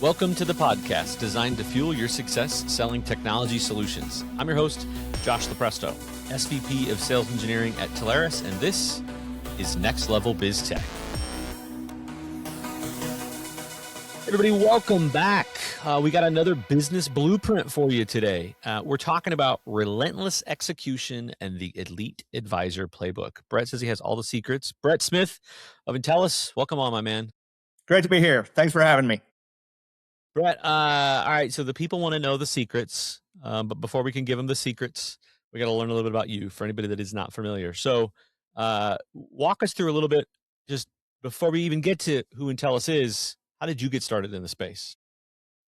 Welcome to the podcast designed to fuel your success selling technology solutions. I'm your host, Josh Lopresto, SVP of Sales Engineering at Intellis, and this is Next Level Biz Tech. Everybody, welcome back. We got another business blueprint for you today. We're talking about relentless execution and the elite advisor playbook. Brett says he has all the secrets. Brett Smith of Intellis, welcome on, my man. Great to be here. Thanks for having me. Brett, all right, so the people want to know the secrets, but before we can give them the secrets, we got to learn a little bit about you for anybody that is not familiar. So walk us through a little bit, just before we even get to who Intellis is. How did you get started in the space?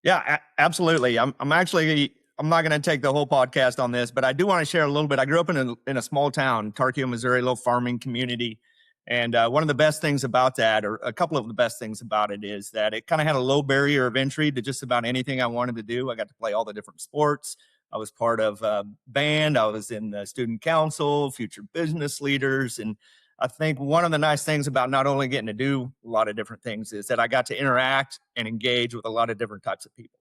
Yeah, absolutely. I'm not going to take the whole podcast on this, but I do want to share a little bit. I grew up in a small town, Tarkio, Missouri, little farming community. And one of the best things about that, or a couple of the best things about it, is that it kind of had a low barrier of entry to just about anything I wanted to do. I got to play all the different sports. I was part of a band. I was in the student council, future business leaders. And I think one of the nice things about not only getting to do a lot of different things is that I got to interact and engage with a lot of different types of people.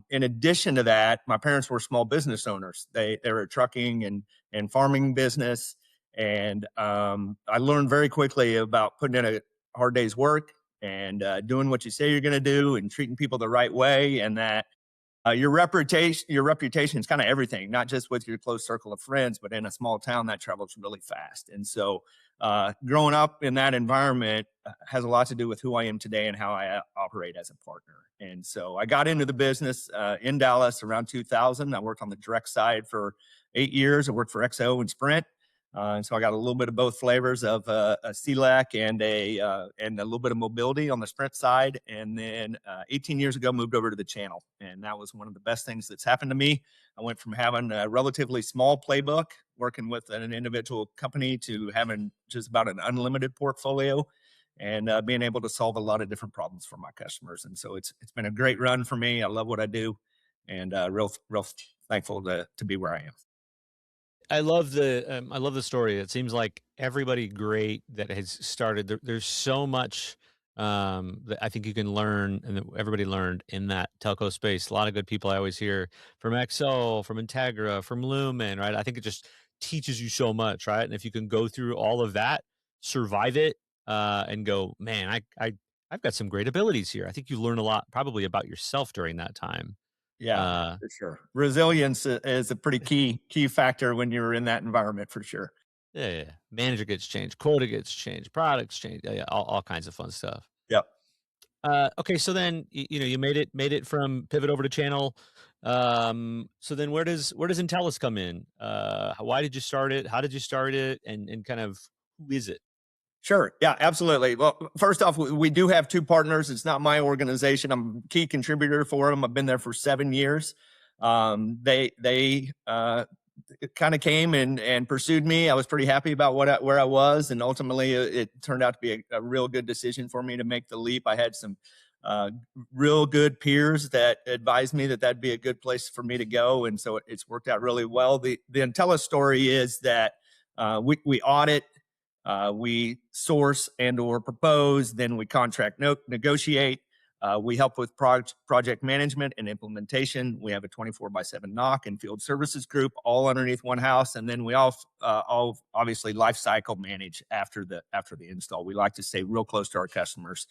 In addition to that, my parents were small business owners. They were a trucking and farming business. And I learned very quickly about putting in a hard day's work and doing what you say you're going to do and treating people the right way, and that your reputation is kind of everything, not just with your close circle of friends, but in a small town that travels really fast. And so growing up in that environment has a lot to do with who I am today and how I operate as a partner. And so I got into the business in Dallas around 2000. I worked on the direct side for 8 years. I worked for XO and Sprint. And so I got a little bit of both flavors of a CLEC and a little bit of mobility on the Sprint side. And then 18 years ago, moved over to the channel. And that was one of the best things that's happened to me. I went from having a relatively small playbook, working with an individual company, to having just about an unlimited portfolio and being able to solve a lot of different problems for my customers. And so it's been a great run for me. I love what I do, and real thankful to be where I am. I love the story. It seems like everybody great that has started. There's so much that I think you can learn, and that everybody learned in that telco space. A lot of good people I always hear from XO, from Integra, from Lumen, right? I think it just teaches you so much, right? And if you can go through all of that, survive it, and go, man, I've got some great abilities here. I think you learn a lot probably about yourself during that time. Yeah, for sure. Resilience is a pretty key factor when you're in that environment, for sure. Yeah. Manager gets changed, quota gets changed, products change, all kinds of fun stuff. Yep. Okay, so then you made it from pivot over to channel. So then where does Intellis come in? Why did you start it? How did you start it? And kind of who is it? Sure. Yeah, absolutely. Well, first off, we do have two partners. It's not my organization. I'm a key contributor for them. I've been there for 7 years. They kind of came and pursued me. I was pretty happy about where I was, and ultimately it turned out to be a real good decision for me to make the leap. I had some real good peers that advised me that that'd be a good place for me to go, and so it's worked out really well. The Intellis story is that we audit. We source and or propose, then we contract negotiate. We help with project management and implementation. We have a 24/7 NOC and field services group, all underneath one house. And then we all obviously life cycle manage after the install. We like to stay real close to our customers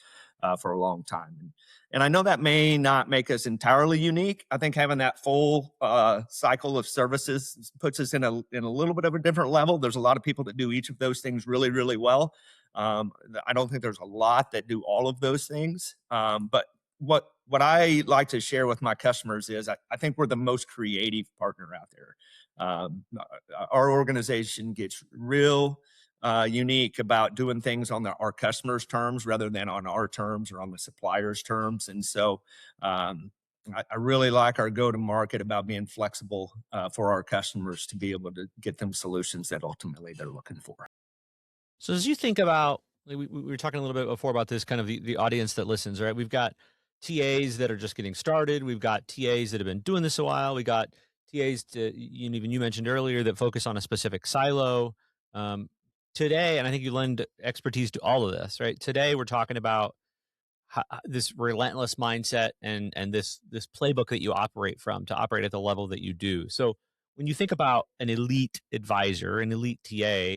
for a long time. And I know that may not make us entirely unique. I think having that full cycle of services puts us in a little bit of a different level. There's a lot of people that do each of those things really, really well. I don't think there's a lot that do all of those things. But what I like to share with my customers is I think we're the most creative partner out there. Our organization gets real unique about doing things on our customers' terms rather than on our terms or on the supplier's terms. And so I really like our go-to-market about being flexible for our customers to be able to get them solutions that ultimately they're looking for. So as you think about, we were talking a little bit before about this kind of the audience that listens, right? We've got TAs that are just getting started. We've got TAs that have been doing this a while. We got TAs even you mentioned earlier that focus on a specific silo. Today, and I think you lend expertise to all of this, right? Today, we're talking about this relentless mindset and this playbook that you operate from to operate at the level that you do. So when you think about an elite advisor, an elite TA,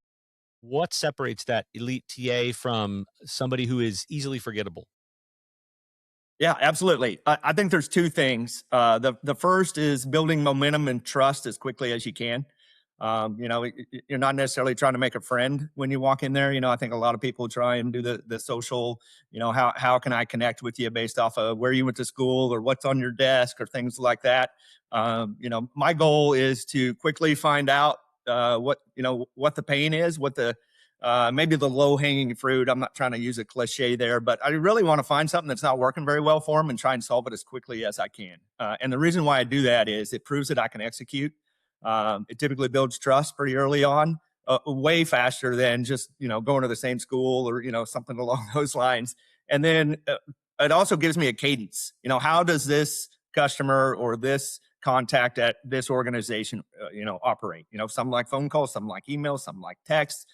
what separates that elite TA from somebody who is easily forgettable? Yeah, absolutely. I think there's two things. The first is building momentum and trust as quickly as you can. You're not necessarily trying to make a friend when you walk in there. I think a lot of people try and do the social. How can I connect with you based off of where you went to school or what's on your desk or things like that. My goal is to quickly find out what the pain is, what the maybe the low hanging fruit. I'm not trying to use a cliche there, but I really want to find something that's not working very well for them and try and solve it as quickly as I can. And the reason why I do that is it proves that I can execute. It typically builds trust pretty early on, way faster than just going to the same school or something along those lines. And then it also gives me a cadence. How does this customer or this contact at this organization operate? Some like phone calls, some like emails, some like texts.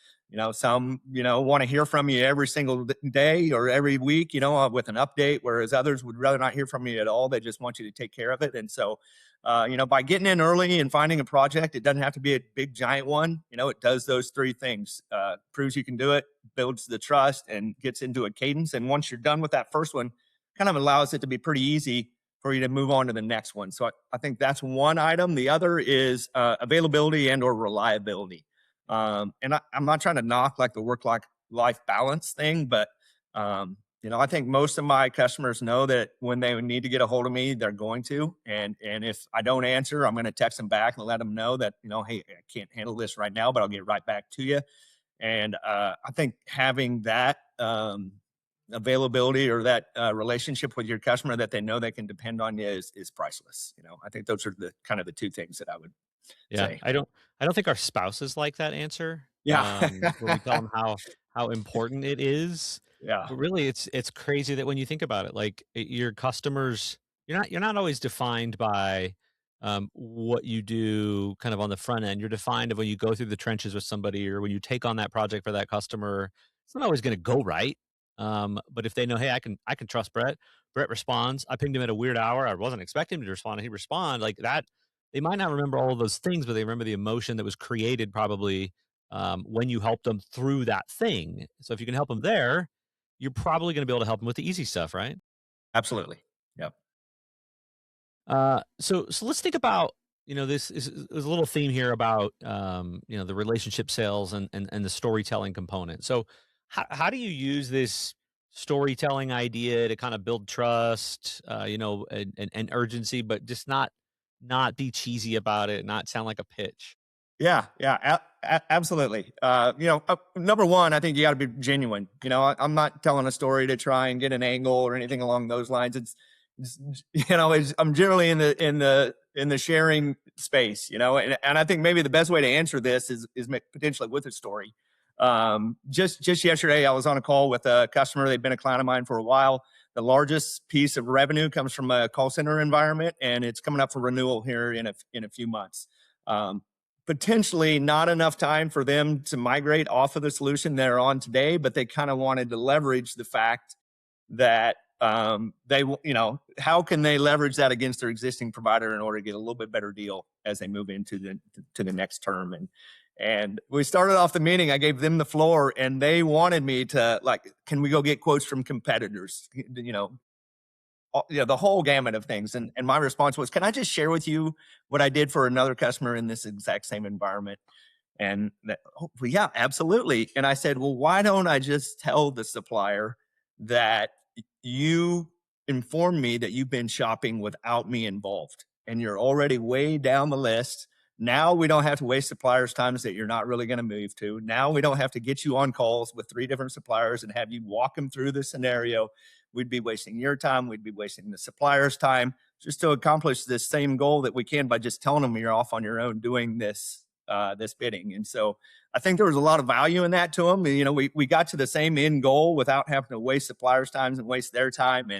Some want to hear from you every single day or every week, with an update, whereas others would rather not hear from you at all. They just want you to take care of it. And so by getting in early and finding a project, it doesn't have to be a big giant one. It does those three things: proves you can do it, builds the trust, and gets into a cadence. And once you're done with that first one, kind of allows it to be pretty easy for you to move on to the next one. So I think that's one item. The other is availability and or reliability. And I'm not trying to knock like the work-life balance thing, but I think most of my customers know that when they need to get a hold of me, they're going to. And if I don't answer, I'm going to text them back and let them know that, hey, I can't handle this right now, but I'll get right back to you. And I think having that availability or that relationship with your customer that they know they can depend on you is priceless. I think those are the kind of the two things that I would Yeah, say. I don't think our spouses like that answer, Yeah. where we tell them how important it is, Yeah. but really it's crazy that when you think about it, like, your customers, you're not always defined by, what you do kind of on the front end. You're defined of when you go through the trenches with somebody or when you take on that project for that customer. It's not always gonna go right, but if they know, "Hey, I can trust Brett. Brett responds. I pinged him at a weird hour. I wasn't expecting him to respond, and he respond," like that. They might not remember all of those things, but they remember the emotion that was created probably, when you helped them through that thing. So if you can help them there, you're probably gonna be able to help them with the easy stuff, right? Absolutely. Yep. So let's think about, this is there's a little theme here about, the relationship sales and the storytelling component. So how do you use this storytelling idea to kind of build trust, and urgency, but just not be cheesy about it, not sound like a pitch? Yeah, yeah, absolutely. Number one, I think you got to be genuine. I'm not telling a story to try and get an angle or anything along those lines. It's I'm generally in the sharing space. And I think maybe the best way to answer this is potentially with a story. Just yesterday, I was on a call with a customer. They've been a client of mine for a while. The largest piece of revenue comes from a call center environment, and it's coming up for renewal here in a few months. Um, Potentially not enough time for them to migrate off of the solution they're on today, but they kind of wanted to leverage the fact that how can they leverage that against their existing provider in order to get a little bit better deal as they move into the next term. And we started off the meeting. I gave them the floor, and they wanted me to, like, can we go get quotes from competitors? The whole gamut of things. And my response was, can I just share with you what I did for another customer in this exact same environment? And well, yeah, absolutely. And I said, well, why don't I just tell the supplier that you informed me that you've been shopping without me involved and you're already way down the list. Now we don't have to waste suppliers' times that you're not really going to move to. Now we don't have to get you on calls with 3 different suppliers and have you walk them through the scenario. We'd be wasting your time. We'd be wasting the supplier's time just to accomplish this same goal that we can by just telling them you're off on your own doing this bidding. And so I think there was a lot of value in that to them. We got to the same end goal without having to waste suppliers' times and waste their time.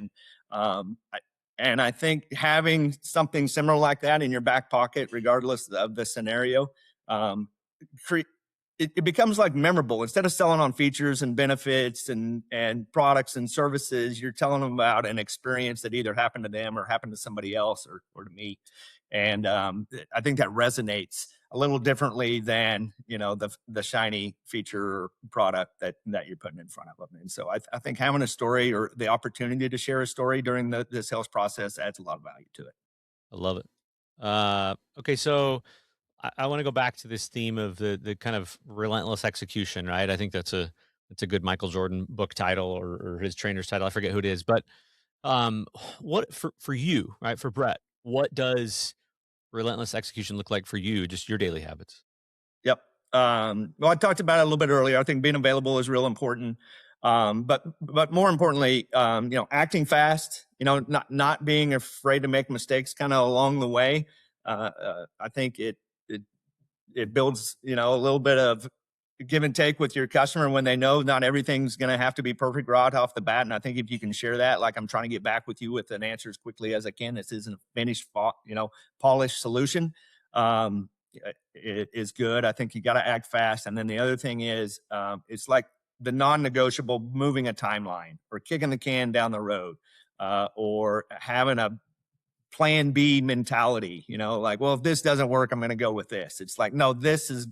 And I think having something similar like that in your back pocket, regardless of the scenario, um, cre- it becomes like memorable. Instead of selling on features and benefits and products and services, you're telling them about an experience that either happened to them or happened to somebody else or to me. And I think that resonates a little differently than, the shiny feature or product that you're putting in front of them. And so I think having a story or the opportunity to share a story during the sales process adds a lot of value to it. I love it. Okay, so I want to go back to this theme of the kind of relentless execution, right? I think that's a good Michael Jordan book title or his trainer's title. I forget who it is, but um, what for you, right? For Brett, what does relentless execution look like for you? Just your daily habits. Yep. Well, I talked about it a little bit earlier. I think being available is real important. But more importantly, acting fast, not being afraid to make mistakes kind of along the way. I think it builds, a little bit of give and take with your customer when they know not everything's going to have to be perfect right off the bat. And I think if you can share that, like I'm trying to get back with you with an answer as quickly as I can, this isn't a finished, polished solution. It is good. I think you got to act fast. And then the other thing is, it's like the non-negotiable moving a timeline or kicking the can down the road, or having a plan B mentality, like, well, if this doesn't work, I'm going to go with this. It's like, no, this is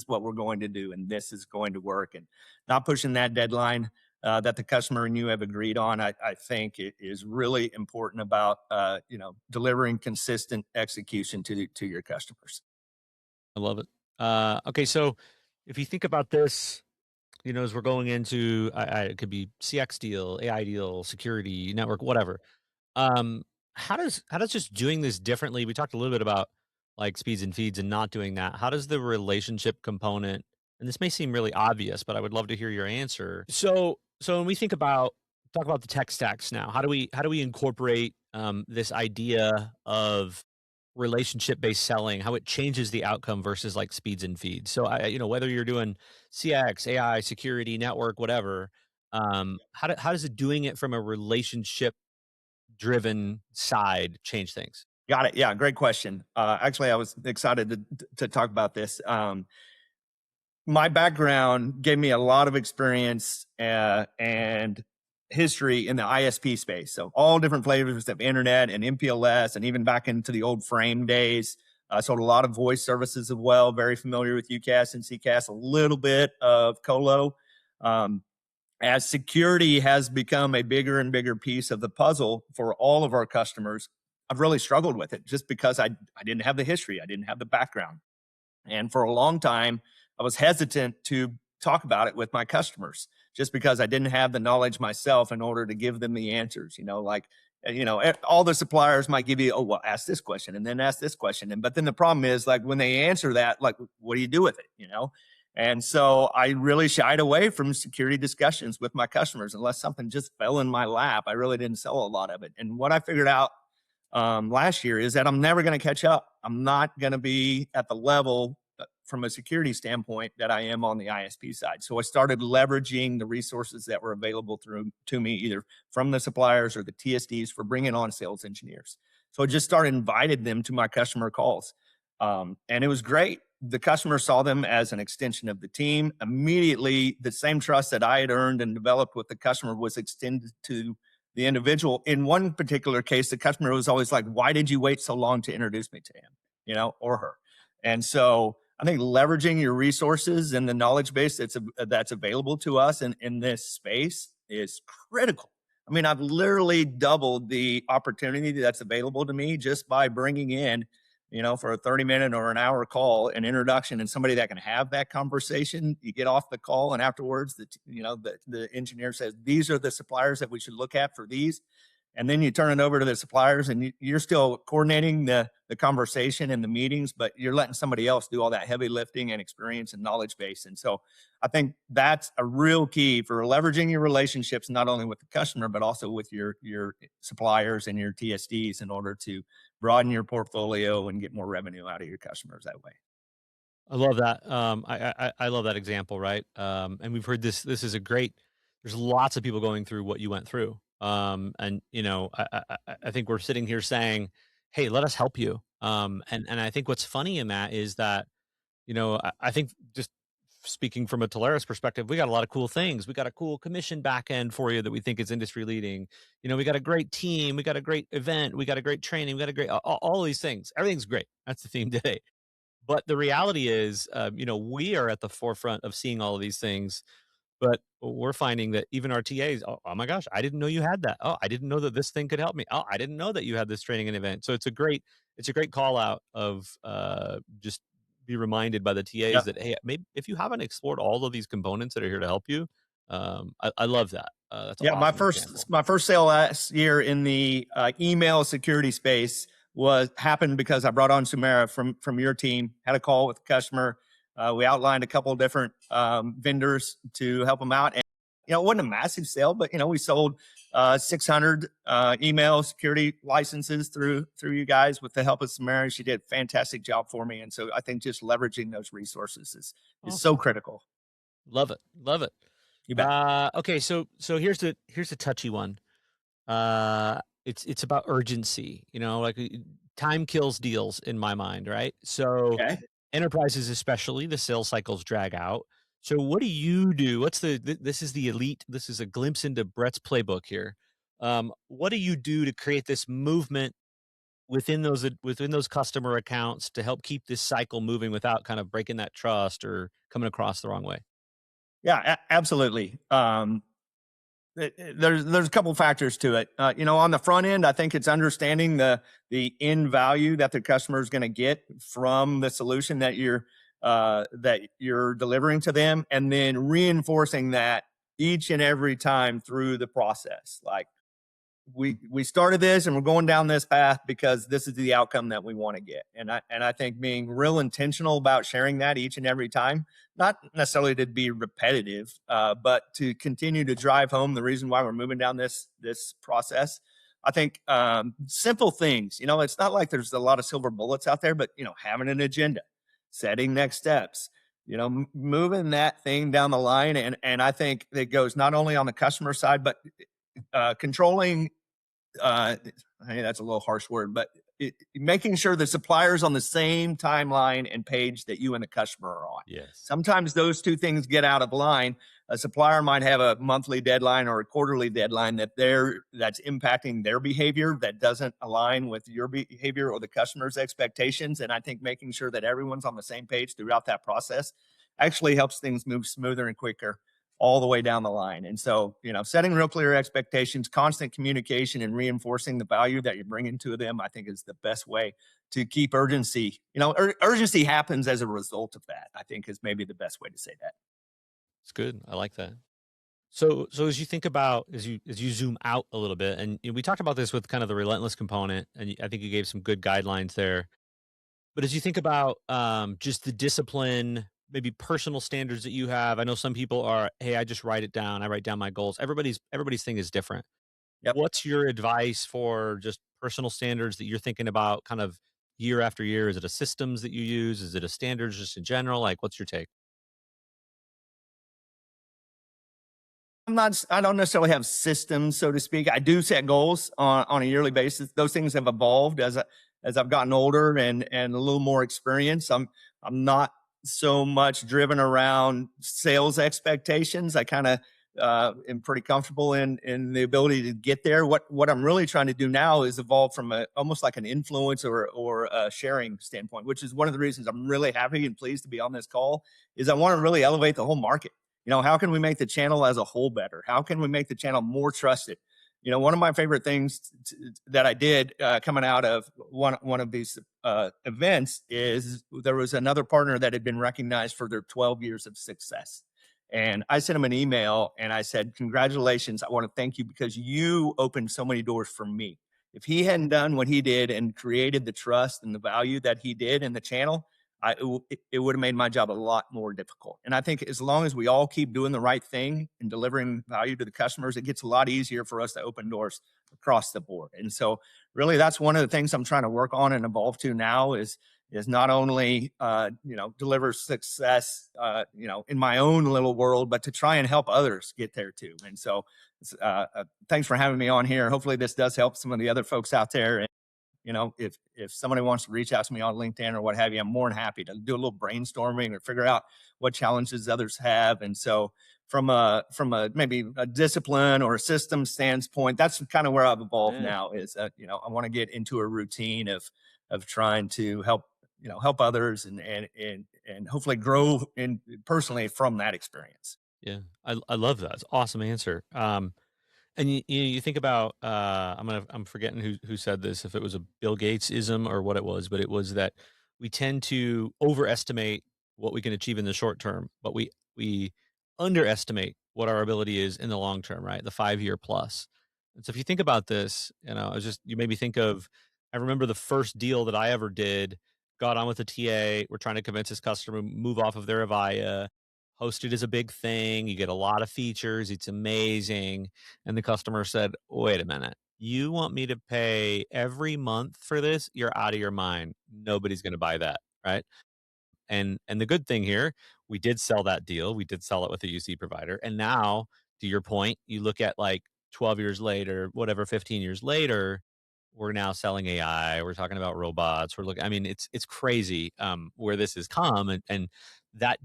what we're going to do. And this is going to work, and not pushing that deadline that the customer and you have agreed on. I think it is really important about, delivering consistent execution to your customers. I love it. Okay, so if you think about this, as we're going into, it could be CX deal, AI deal, security, network, whatever. Um, how does just doing this differently? We talked a little bit about like speeds and feeds and not doing that. How does the relationship component, and this may seem really obvious, but I would love to hear your answer. So when we talk about the tech stacks now, how do we incorporate this idea of relationship based selling, how it changes the outcome versus like speeds and feeds. So whether you're doing CX, AI, security, network, whatever, how does it doing it from a relationship driven side change things? Got it. Yeah, great question. Actually, I was excited to talk about this. My background gave me a lot of experience and history in the ISP space. So all different flavors of internet and MPLS, and even back into the old frame days. I sold a lot of voice services as well. Very familiar with UCAS and CCAS, a little bit of colo. Um, as security has become a bigger and bigger piece of the puzzle for all of our customers, I've really struggled with it just because I didn't have the history, I didn't have the background. And for a long time, I was hesitant to talk about it with my customers just because I didn't have the knowledge myself in order to give them the answers. All the suppliers might give you, oh, well, ask this question and then ask this question. But then the problem is, like, when they answer that, like, what do you do with it? And so I really shied away from security discussions with my customers unless something just fell in my lap. I really didn't sell a lot of it. And what I figured out last year is that I'm never going to catch up. I'm not going to be at the level from a security standpoint that I am on the ISP side. So I started leveraging the resources that were available to me, either from the suppliers or the TSDs, for bringing on sales engineers. So I just started inviting them to my customer calls. And it was great. The customer saw them as an extension of the team. Immediately, the same trust that I had earned and developed with the customer was extended to the individual. In one particular case, the customer was always like, why did you wait so long to introduce me to him, or her? And so I think leveraging your resources and the knowledge base that's available to us in this space is critical. I mean, I've literally doubled the opportunity that's available to me just by bringing in, for a 30-minute or an hour call, an introduction, and somebody that can have that conversation. You get off the call, and afterwards, the engineer says, these are the suppliers that we should look at for these. And then you turn it over to the suppliers, and you're still coordinating the conversation and the meetings, but you're letting somebody else do all that heavy lifting and experience and knowledge base. And so I think that's a real key for leveraging your relationships, not only with the customer, but also with your suppliers and your TSDs, in order to broaden your portfolio and get more revenue out of your customers that way. I love that. I love that example, right? And we've heard this. This is a great. There's lots of people going through what you went through, and I think we're sitting here saying, "Hey, let us help you." And I think what's funny in that is that I think just speaking from a Telarus perspective, we got a lot of cool things. We got a cool commission back end for you that we think is industry leading. You know, we got a great team, we got a great event, we got a great training, we got a great all these things. Everything's great. That's the theme today. But the reality is, you know, we are at the forefront of seeing all of these things, but we're finding that even our TAs, oh my gosh, I didn't know you had that. Oh, I didn't know that this thing could help me. Oh, I didn't know that you had this training and event. So it's a great call out of just be reminded by the TAs Yep. that, hey, maybe if you haven't explored all of these components that are here to help you, I love that. That's an Yeah, awesome example. my first sale last year in the email security space was happened because I brought on Sumera from your team. Had a call with the customer. We outlined a couple of different vendors to help them out, and it wasn't a massive sale, but we sold 600 email security licenses through you guys with the help of Sumera. She did a fantastic job for me, and so I think just leveraging those resources is so Awesome. critical. Love it. Love it. You bet. Okay, so here's the touchy one. It's about urgency, you know, like time kills deals in my mind, right? So Okay. enterprises, especially the sales cycles drag out. So what do you do? This is the elite. This is a glimpse into Brett's playbook here. What do you do to create this movement within those customer accounts to help keep this cycle moving without kind of breaking that trust or coming across the wrong way? Yeah, absolutely. There's a couple factors to it. On the front end, I think it's understanding the end value that the customer is going to get from the solution that you're delivering to them, and then reinforcing that each and every time through the process. Like, we started this and we're going down this path because this is the outcome that we want to get. And I think being real intentional about sharing that each and every time, not necessarily to be repetitive, but to continue to drive home the reason why we're moving down this process. I think simple things. It's not like there's a lot of silver bullets out there, but having an agenda, setting next steps, moving that thing down the line. And I think it goes not only on the customer side, but controlling, hey, that's a little harsh word, but making sure the supplier's on the same timeline and page that you and the customer are on. Yes. Sometimes those two things get out of line. A supplier might have a monthly deadline or a quarterly deadline that's impacting their behavior that doesn't align with your behavior or the customer's expectations. And I think making sure that everyone's on the same page throughout that process actually helps things move smoother and quicker all the way down the line. And so, setting real clear expectations, constant communication, and reinforcing the value that you're bringing to them, I think is the best way to keep urgency. Urgency happens as a result of that, I think, is maybe the best way to say that. It's good. I like that. So as you think about as you zoom out a little bit, and we talked about this with kind of the relentless component, and I think you gave some good guidelines there. But as you think about just the discipline, maybe personal standards that you have, I know some people are, hey, I just write it down. I write down my goals. Everybody's thing is different. Yep. What's your advice for just personal standards that you're thinking about, kind of year after year? Is it a systems that you use? Is it a standards just in general? Like, what's your take? I don't necessarily have systems, so to speak. I do set goals on a yearly basis. Those things have evolved as I've gotten older and a little more experience. I'm not so much driven around sales expectations. I kind of am pretty comfortable in the ability to get there. What I'm really trying to do now is evolve from almost like an influence or a sharing standpoint, which is one of the reasons I'm really happy and pleased to be on this call. Is I want to really elevate the whole market. How can we make the channel as a whole better? How can we make the channel more trusted? One of my favorite things that I did coming out of one of these events is there was another partner that had been recognized for their 12 years of success. And I sent him an email and I said, congratulations. I want to thank you because you opened so many doors for me. If he hadn't done what he did and created the trust and the value that he did in the channel, it would have made my job a lot more difficult. And I think as long as we all keep doing the right thing and delivering value to the customers, it gets a lot easier for us to open doors across the board. And so really that's one of the things I'm trying to work on and evolve to now is not only, deliver success, in my own little world, but to try and help others get there too. And so thanks for having me on here. Hopefully this does help some of the other folks out there. if somebody wants to reach out to me on LinkedIn or what have you, I'm more than happy to do a little brainstorming or figure out what challenges others have. And so from a maybe a discipline or a system standpoint, that's kind of where I've evolved Yeah. now. Is that I want to get into a routine of trying to help others and hopefully grow in personally from that experience. Yeah. I love that. It's an awesome answer. And you think about I'm forgetting who said this, if it was a Bill Gates ism or what it was, but it was that we tend to overestimate what we can achieve in the short term, but we underestimate what our ability is in the long term, right? The 5-year plus. And so if you think about this, you made me think of, I remember the first deal that I ever did, got on with a TA. We're trying to convince this customer to move off of their Avaya. Hosted is a big thing. You get a lot of features. It's amazing. And the customer said, "Wait a minute. You want me to pay every month for this? You're out of your mind. Nobody's going to buy that." Right? And the good thing here, we did sell that deal. We did sell it with a UC provider. And now, to your point, you look at like 12 years later, whatever, 15 years later, we're now selling AI. We're talking about robots. We're looking, I mean, it's crazy where this has come. And that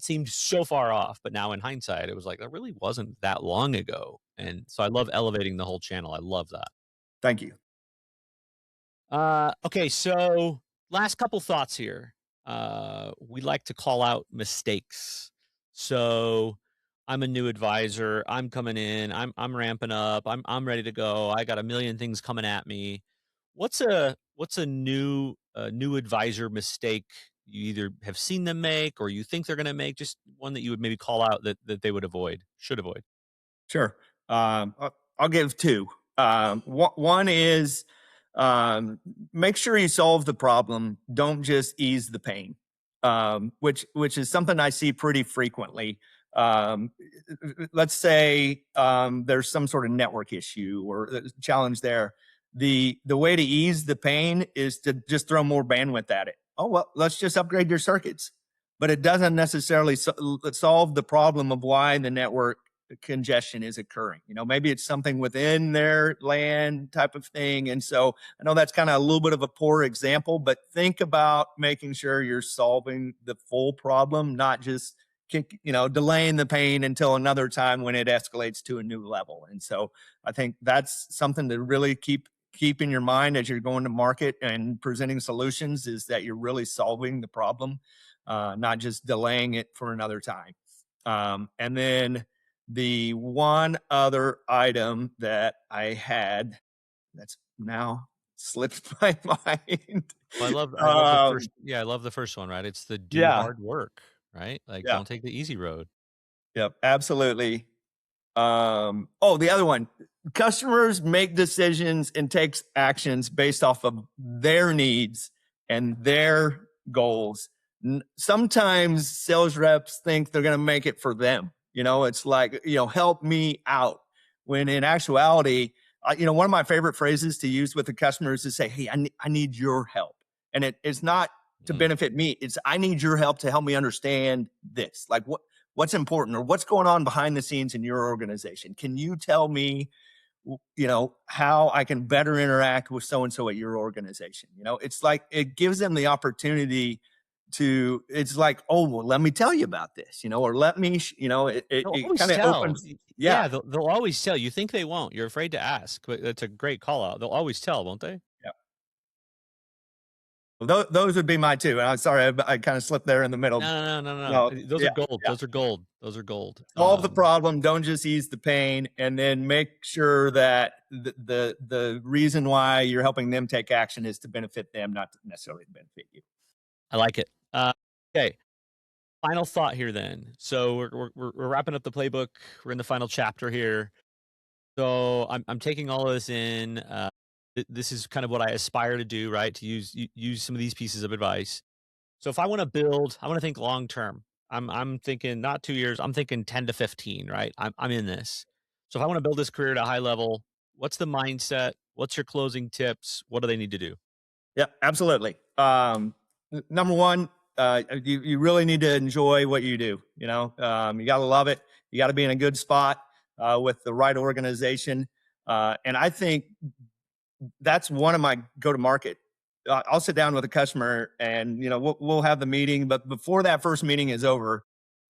seemed so far off. But now in hindsight, it was like, that really wasn't that long ago. And so I love elevating the whole channel. I love that. Thank you. Okay, so last couple thoughts here. We like to call out mistakes. So I'm a new advisor. I'm coming in. I'm ramping up. I'm ready to go. I got a million things coming at me. What's a new advisor mistake you either have seen them make or you think they're going to make? Just one that you would maybe call out that they would avoid, should avoid. Sure. I'll give two. One is make sure you solve the problem. Don't just ease the pain, which is something I see pretty frequently. Um, let's say there's some sort of network issue or challenge there. The way to ease the pain is to just throw more bandwidth at it. Oh well, let's just upgrade your circuits, but it doesn't necessarily solve the problem of why the network congestion is occurring. Maybe it's something within their land type of thing. And so I know that's kind of a little bit of a poor example, but think about making sure you're solving the full problem, not just delaying the pain until another time when it escalates to a new level. And so I think that's something to really keep in your mind as you're going to market and presenting solutions, is that you're really solving the problem, not just delaying it for another time. And then the one other item that I had that's now slipped my mind. Well, I love the um, first, yeah, I love the first one, right? It's the do yeah, hard work, right? Like, yeah, don't take the easy road. yep, absolutely. Oh, the other one: customers make decisions and takes actions based off of their needs and their goals. Sometimes sales reps think they're going to make it for them. It's like, help me out. When in actuality, one of my favorite phrases to use with the customers is to say, "Hey, I need your help." And it's not to Mm. benefit me. It's, I need your help to help me understand this. Like, what's important or what's going on behind the scenes in your organization. Can you tell me, how I can better interact with so-and-so at your organization? It's like, it gives them the opportunity to, it's like, oh, well, let me tell you about this, or let me, They'll it always kind of tell. opens. Yeah, Yeah. they'll always tell. You think they won't. You're afraid to ask, but that's a great call out. They'll always tell, won't they? Yeah. Well, those would be my two. And I'm sorry, I kind of slipped there in the middle. No, no, no, no, no. No. Those are Yeah. gold. Yeah. Those are gold. Those are gold. Solve the problem, don't just ease the pain, and then make sure that the reason why you're helping them take action is to benefit them, not necessarily to benefit you. I like it. Okay. Final thought here then. So we're wrapping up the playbook. We're in the final chapter here. So I'm taking all of this in. This is kind of what I aspire to do, right? To use some of these pieces of advice. So if I want to build, I want to think long term. I'm thinking not 2 years. I'm thinking 10 to 15. Right? I'm in this. So if I want to build this career at a high level, what's the mindset? What's your closing tips? What do they need to do? Yeah, absolutely. Number one, you really need to enjoy what you do. You got to love it. You got to be in a good spot with the right organization. And I think that's one of my go-to-market. I'll sit down with a customer and, we'll have the meeting. But before that first meeting is over,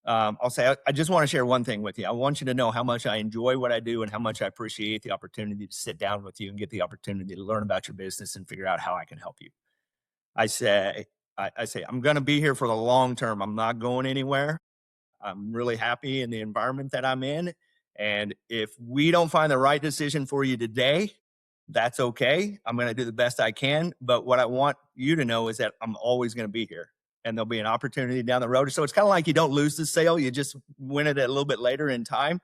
I'll say, I just want to share one thing with you. I want you to know how much I enjoy what I do and how much I appreciate the opportunity to sit down with you and get the opportunity to learn about your business and figure out how I can help you. I say, I'm going to be here for the long term. I'm not going anywhere. I'm really happy in the environment that I'm in. And if we don't find the right decision for you today, that's okay. I'm going to do the best I can. But what I want you to know is that I'm always going to be here, and there'll be an opportunity down the road. So it's kind of like you don't lose the sale. You just win it a little bit later in time.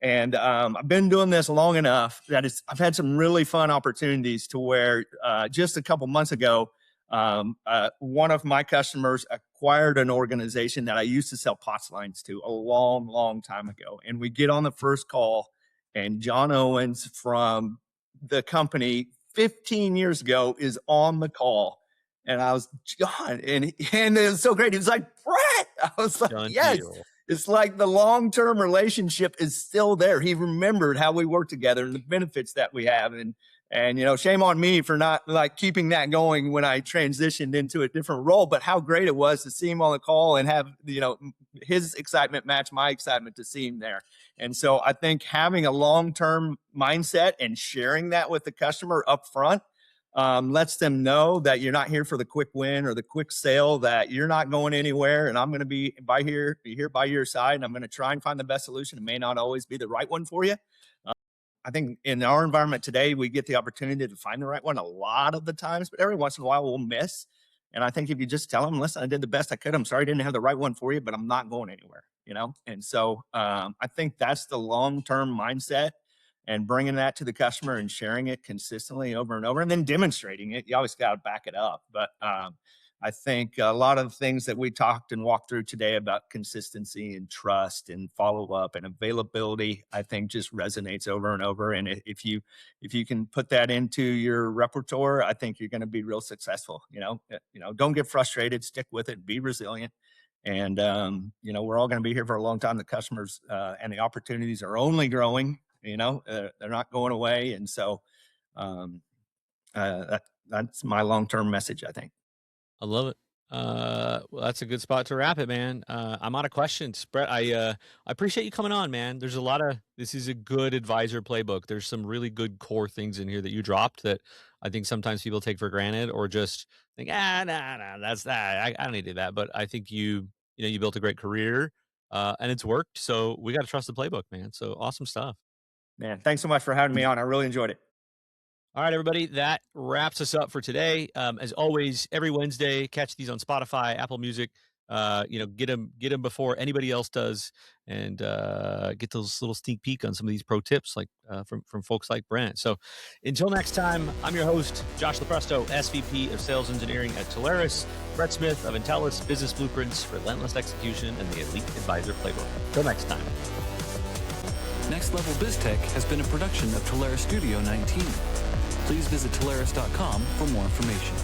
And I've been doing this long enough that I've had some really fun opportunities to where just a couple months ago, one of my customers acquired an organization that I used to sell POTS lines to a long, long time ago. And we get on the first call, and John Owens from the company 15 years ago is on the call. And I was, John, and it was so great. He was like, Brett. I was like, Done yes. deal. It's like the long-term relationship is still there. He remembered how we work together and the benefits that we have. And shame on me for not like keeping that going when I transitioned into a different role, but how great it was to see him on the call and have, his excitement match my excitement to see him there. And so I think having a long-term mindset and sharing that with the customer up front lets them know that you're not here for the quick win or the quick sale, that you're not going anywhere. And I'm going to be here by your side. And I'm going to try and find the best solution. It may not always be the right one for you. I think in our environment today, we get the opportunity to find the right one a lot of the times, but every once in a while we'll miss. And I think if you just tell them, listen, I did the best I could. I'm sorry I didn't have the right one for you, but I'm not going anywhere, And so I think that's the long-term mindset, and bringing that to the customer and sharing it consistently over and over, and then demonstrating it. You always got to back it up. But I think a lot of things that we talked and walked through today about consistency and trust and follow-up and availability, I think just resonates over and over. And if you can put that into your repertoire, I think you're going to be real successful. Don't get frustrated, stick with it, be resilient. And, we're all going to be here for a long time. The customers and the opportunities are only growing, they're not going away. And so that's my long-term message, I think. I love it. Well, that's a good spot to wrap it, man. I'm out of questions. Brett, I appreciate you coming on, man. This is a good advisor playbook. There's some really good core things in here that you dropped that I think sometimes people take for granted or just think, nah, that's that. I don't need to do that. But I think you built a great career, and it's worked. So we got to trust the playbook, man. So awesome stuff. Man, thanks so much for having me on. I really enjoyed it. All right, everybody, that wraps us up for today. As always, every Wednesday, catch these on Spotify, Apple Music. Get them before anybody else does, and get those little sneak peek on some of these pro tips, like from folks like Brent. So, until next time, I'm your host, Josh Lopresto, SVP of Sales Engineering at Intellys, Brett Smith of Intellis, Business Blueprints, Relentless Execution, and the Elite Advisor Playbook. Until next time. Next Level BizTech has been a production of Intellys Studio 19. Please visit Intellys.com for more information.